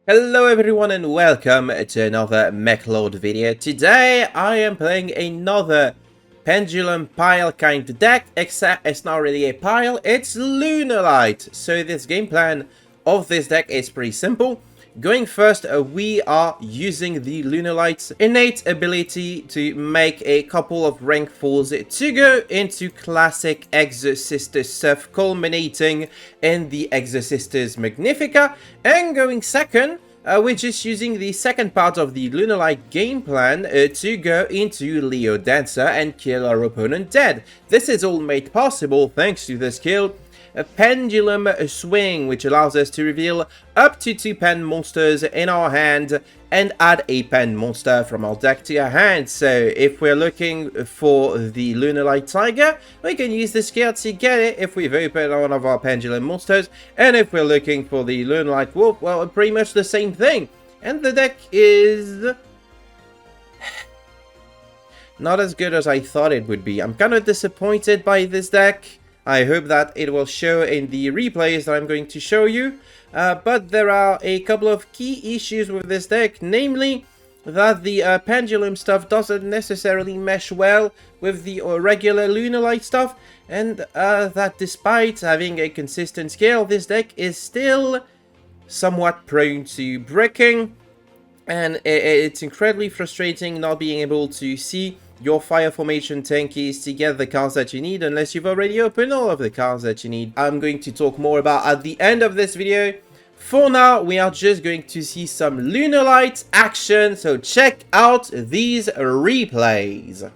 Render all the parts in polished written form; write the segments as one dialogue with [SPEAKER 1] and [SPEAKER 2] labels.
[SPEAKER 1] Hello everyone and welcome to another MechLord video. Today I am playing another Pendulum pile kind of deck, except it's not really a pile, it's Lunalight. So this game plan of this deck is pretty simple. Going first, we are using the Lunalights' innate ability to make a couple of rank 4s to go into classic Exorcister stuff, culminating in the Exorcister's Magnifica. And going second, we're just using the second part of the Lunalight game plan to go into Leo Dancer and kill our opponent dead. This is all made possible thanks to the skill a Pendulum Swing, which allows us to reveal up to 2 pen monsters in our hand and add a pen monster from our deck to our hand. So if we're looking for the Lunalight Tiger, we can use the skill to get it if we've opened one of our Pendulum monsters. And if we're looking for the Lunalight Wolf, well, pretty much the same thing. And the deck is not as good as I thought it would be. I'm kind of disappointed by this deck. I hope that it will show in the replays that I'm going to show you. But there are a couple of key issues with this deck, namely that the Pendulum stuff doesn't necessarily mesh well with the regular Lunalight stuff, and that despite having a consistent scale, this deck is still somewhat prone to bricking, and it's incredibly frustrating not being able to see your fire formation tankies to get the cards that you need unless you've already opened all of the cards that you need. I'm going to talk more about at the end of this video. For now, we are just going to see some Lunalight action, so check out these replays.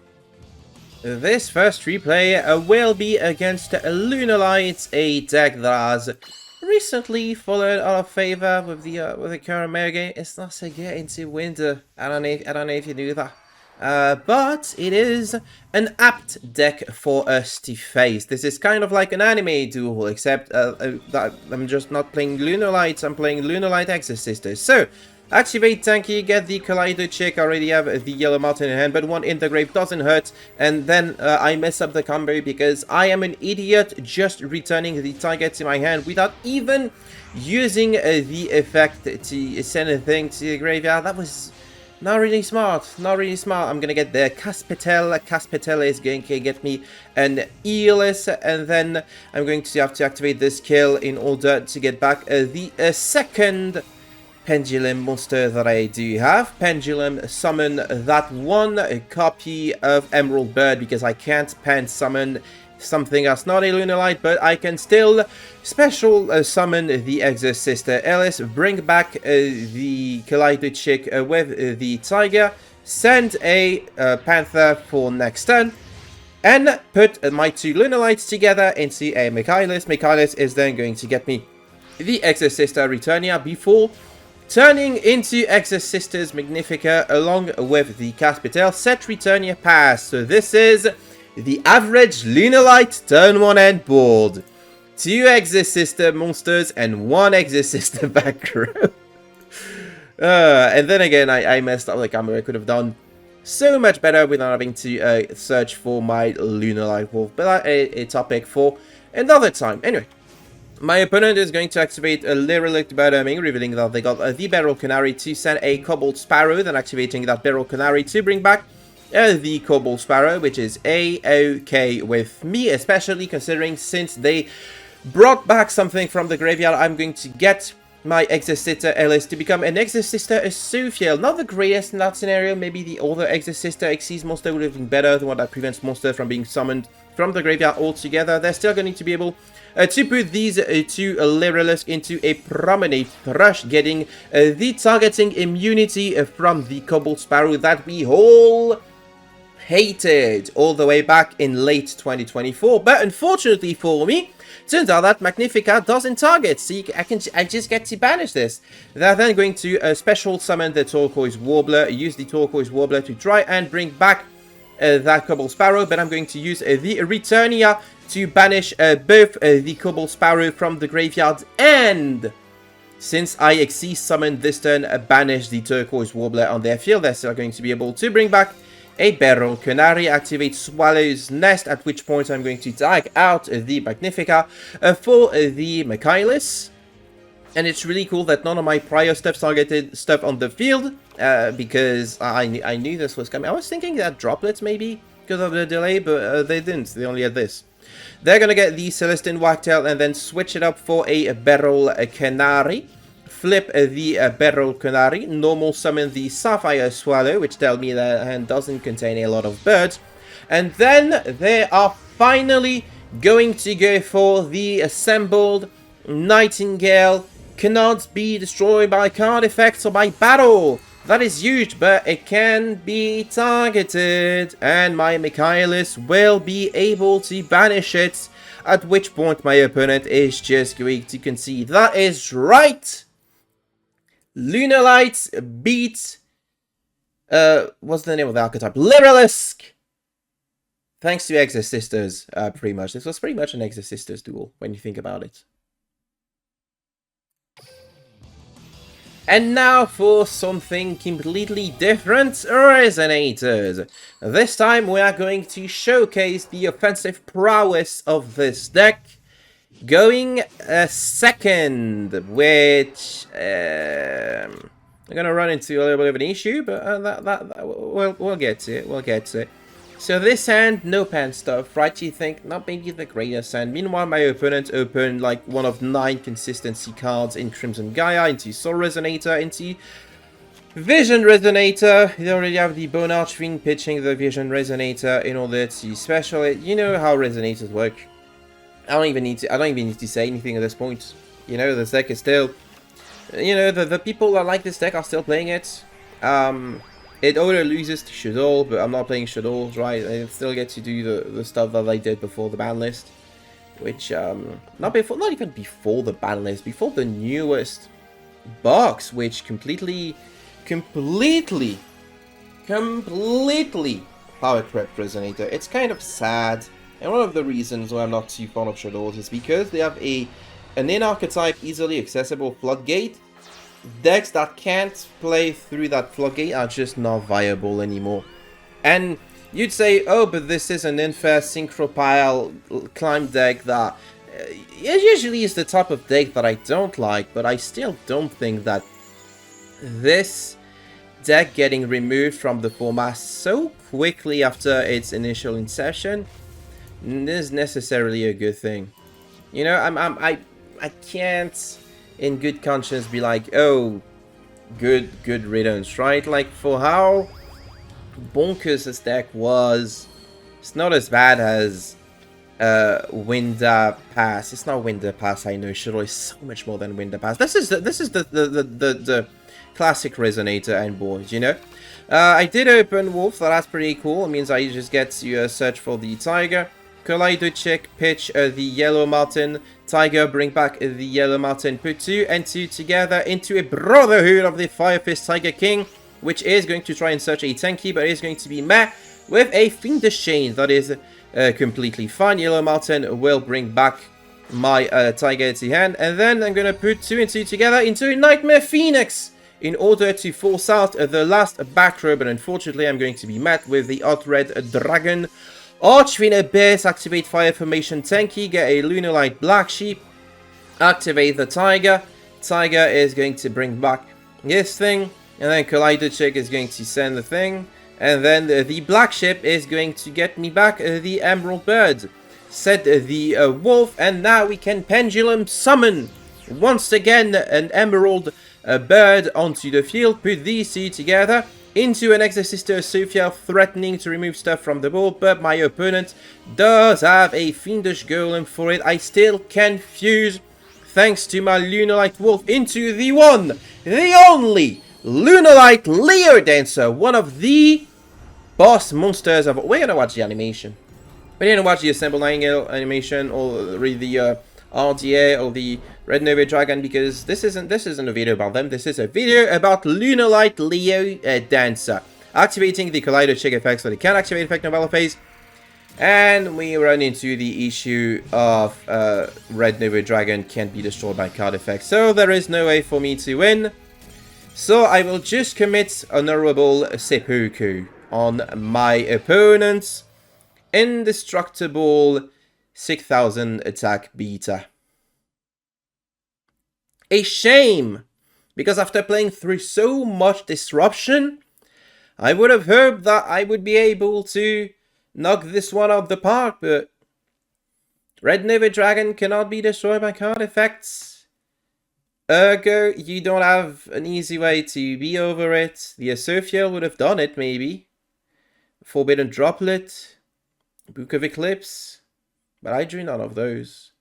[SPEAKER 1] This first replay will be against Lunalights, a deck that has recently fallen out of favor with the current meta. It's not so good into winter. I don't know if you knew that. But it is an apt deck for us to face. This is kind of like an anime duel, except that I'm just not playing Lunalights, I'm playing Lunalight Exorcisters. So, activate tanky, get the Kaleido Chick, I already have the Yellow Mountain in hand, but one in the grave doesn't hurt, and then I mess up the combo because I am an idiot just returning the target to my hand without even using the effect to send a thing to the graveyard. That was not really smart, not really smart. I'm gonna get the Caspetel. Caspetel is going to get me an Eolus, and then I'm going to have to activate this skill in order to get back the second Pendulum monster that I do have. Pendulum summon that one copy of Emerald Bird because I can't pen summon something that's not a Lunalight, but I can still special summon the Exorcister Alice, bring back the Kaleido Chick with the Tiger, send a Panther for next turn, and put my 2 Lunalights together into a Michaelis. Michaelis is then going to get me the Exorcister Returnia before turning into Exorcister's Magnifica along with the Caspetel. Set Returnia pass. So this is the average Lunalight turn 1 end board. 2 Exorcister monsters and 1 Exorcister back row. And then again, I messed up the camera. I could have done so much better without having to search for my Lunalight Wolf. But a topic for another time. Anyway, my opponent is going to activate a Lyriluscs Birdaming, revealing that they got the Beryl Canary to send a Cobalt Sparrow, then activating that Beryl Canary to bring back the Cobalt Sparrow, which is a-okay with me, especially considering since they brought back something from the graveyard, I'm going to get my Exorcister Alice to become an Exorcister Asophiel. Not the greatest in that scenario. Maybe the other Exorcister Xyz monster would have been better, the one that prevents monsters from being summoned from the graveyard altogether. They're still going to be able to put these 2 Lyriluscs into a Promenade Thrush, getting the targeting immunity from the Cobalt Sparrow that we all hated all the way back in late 2024. But unfortunately for me, turns out that Magnifica doesn't target, so I just get to banish this. They're then going to special summon the Turquoise Warbler, use the Turquoise Warbler to try and bring back that Cobalt Sparrow, but I'm going to use the Returnia to banish both the Cobalt Sparrow from the graveyard, and since I Xyz summoned this turn, banish the Turquoise Warbler on their field, they're still going to be able to bring back a Beryl Canary, activate Swallow's Nest, at which point I'm going to tag out the Magnifica for the Michaelis. And it's really cool that none of my prior stuff targeted stuff on the field, because I knew this was coming. I was thinking that droplets maybe because of the delay, but they didn't. They only had this. They're gonna get the Celestine Wagtail and then switch it up for a Beryl Canary. Flip the Beryl Canary, normal summon the Sapphire Swallow, which tells me that hand doesn't contain a lot of birds. And then they are finally going to go for the assembled Nightingale. Cannot be destroyed by card effects or by battle. That is huge, but it can be targeted. And my Michaelis will be able to banish it. At which point my opponent is just going to concede. That is right. Lunalights beat... what's the name of the archetype? Lyriluscs! Thanks to Exorcisters, pretty much. This was pretty much an Exorcisters duel, when you think about it. And now for something completely different, Resonators. This time we are going to showcase the offensive prowess of this deck. Going second, which I'm gonna run into a little bit of an issue, but we'll get to it. We'll get to it. So this hand, no pan stuff, right? You think not maybe the greatest hand. Meanwhile, my opponent opened like one of 9 consistency cards in Crimson Gaia, into Soul Resonator, into Vision Resonator. They already have the Bone Archfiend pitching the Vision Resonator in order to special it. You know how Resonators work. I don't even need to say anything at this point. You know, this deck is still, you know, the people that like this deck are still playing it. It auto loses to Shadol, but I'm not playing Shadols, right? I still get to do the stuff that I did before the ban list, which not even before the ban list, before the newest box, which completely power crept Resonator. It's kind of sad. And one of the reasons why I'm not too fond of Shadows is because they have an in-archetype easily accessible floodgate. Decks that can't play through that floodgate are just not viable anymore. And you'd say, oh, but this is an unfair synchropile climb deck that it usually is the type of deck that I don't like, but I still don't think that this deck getting removed from the format so quickly after its initial inception is necessarily a good thing. You know, I can't in good conscience be like, oh, good riddance, right? Like, for how bonkers this deck was, it's not as bad as Winter Pass. It's not Winter Pass, I know. Shadow is so much more than Winter Pass. This is the classic Resonator and board, you know. I did open Wolf, so that's pretty cool. It means I just get to search for the Tiger. Kaleido pitch the Yellow Martin. Tiger, bring back the Yellow Martin. Put 2 and 2 together into a Brotherhood of the Fire Fist Tiger King, which is going to try and search a tanky, but is going to be met with a Fiendish Chain. That is completely fine. Yellow Martin will bring back my Tiger to hand, and then I'm going to put 2 and 2 together into a Nightmare Phoenix in order to force out the last back row, but unfortunately I'm going to be met with the Hot Red Dragon. Archfiend Abyss, activate Fire Formation Tanky, get a Lunalight Black Sheep, activate the Tiger. Tiger is going to bring back this thing, and then Kaleido is going to send the thing, and then the Black Ship is going to get me back the Emerald Bird. Set the Wolf, and now we can Pendulum Summon once again an Emerald Bird onto the field. Put these 2 together into an Exorcister Sophia, threatening to remove stuff from the board, but my opponent does have a Fiendish Golem for it. I still can fuse, thanks to my Lunalight Wolf, into the one, the only Lunalight Leo Dancer, one of the boss monsters of... We're gonna watch the animation. We're gonna watch the Assemble Nightingale animation, or read the RDA or the Red Nova Dragon, because this isn't a video about them. This is a video about Lunalight Leo Dancer. Activating the Kaleido effect so they can activate effect Novella phase. And we run into the issue of Red Nova Dragon can't be destroyed by card effects. So there is no way for me to win. So I will just commit Honorable Seppuku on my opponent's indestructible 6000 attack beta. A shame! Because after playing through so much disruption, I would have hoped that I would be able to knock this one out the park, but Red Nova Dragon cannot be destroyed by card effects. Ergo, you don't have an easy way to be over it. The Asophiel would have done it, maybe. Forbidden Droplet, Book of Eclipse, but I drew none of those,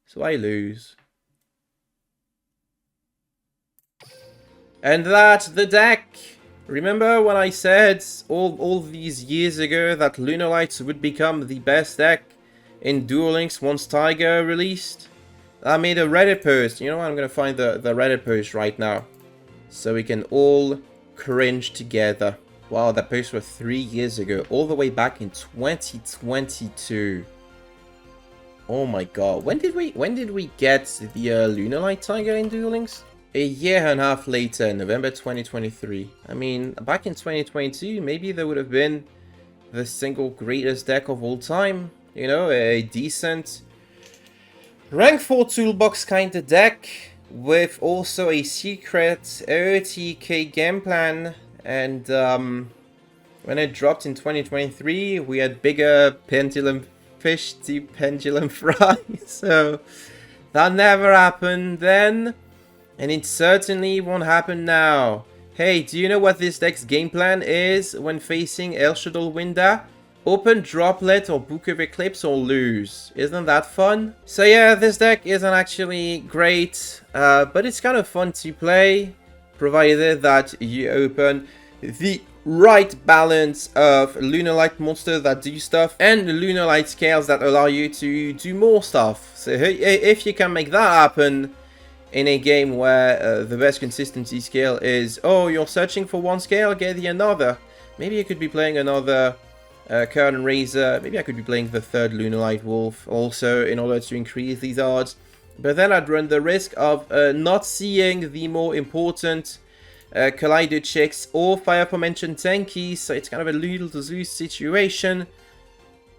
[SPEAKER 1] so I lose. And that's the deck! Remember when I said all these years ago that Lunalights would become the best deck in Duel Links once Tiger released? I made a Reddit post. You know what? I'm gonna find the Reddit post right now, so we can all cringe together. Wow, that post was 3 years ago, all the way back in 2022. Oh my god, when did we get the Lunalight Tiger in Duel Links? A year and a half later, November 2023. I mean, back in 2022, maybe there would have been the single greatest deck of all time. You know, a decent rank 4 toolbox kind of deck with also a secret OTK game plan. And when it dropped in 2023, we had bigger Pendulum fish to Pendulum fry. So that never happened then. And it certainly won't happen now. Hey, do you know what this deck's game plan is when facing El Shadow Winda? Open Droplet or Book of Eclipse or lose. Isn't that fun? So yeah, this deck isn't actually great, but it's kind of fun to play, provided that you open the right balance of Lunalight monsters that do stuff and Lunalight scales that allow you to do more stuff. So if you can make that happen in a game where the best consistency scale is, oh, you're searching for one scale, get the another. Maybe you could be playing another Curtain Razor. Maybe I could be playing the third Lunalight Wolf also in order to increase these odds. But then I'd run the risk of not seeing the more important Kaleido Chicks or Fire Aforementioned Tenkies, so it's kind of a lose-lose situation.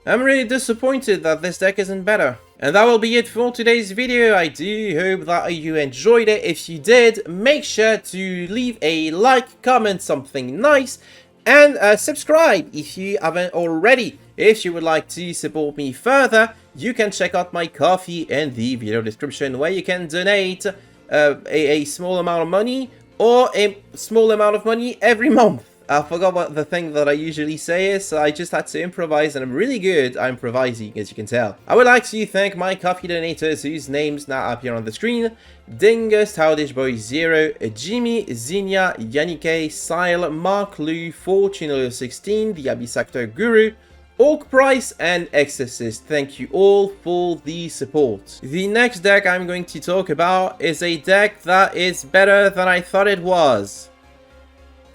[SPEAKER 1] I'm really disappointed that this deck isn't better. And that will be it for today's video. I do hope that you enjoyed it. If you did, make sure to leave a like, comment something nice, and subscribe if you haven't already. If you would like to support me further, you can check out my Ko-fi in the video description, where you can donate a small amount of money or a small amount of money every month. I forgot what the thing that I usually say is, so I just had to improvise, and I'm really good at improvising, as you can tell. I would like to thank my Ko-fi donators, whose names now appear on the screen: Dingus, Howdishboy0, Jimmy, Zinnia, Yannick, Sile, Mark Lu, Fortunello16, the Abyssactor Guru, Orc Price, and Exorcist. Thank you all for the support. The next deck I'm going to talk about is a deck that is better than I thought it was,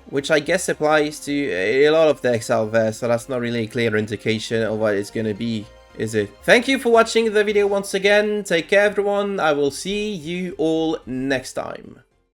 [SPEAKER 1] which I guess applies to a lot of decks out there, so that's not really a clear indication of what it's gonna be, is it? Thank you for watching the video once again. Take care, everyone. I will see you all next time.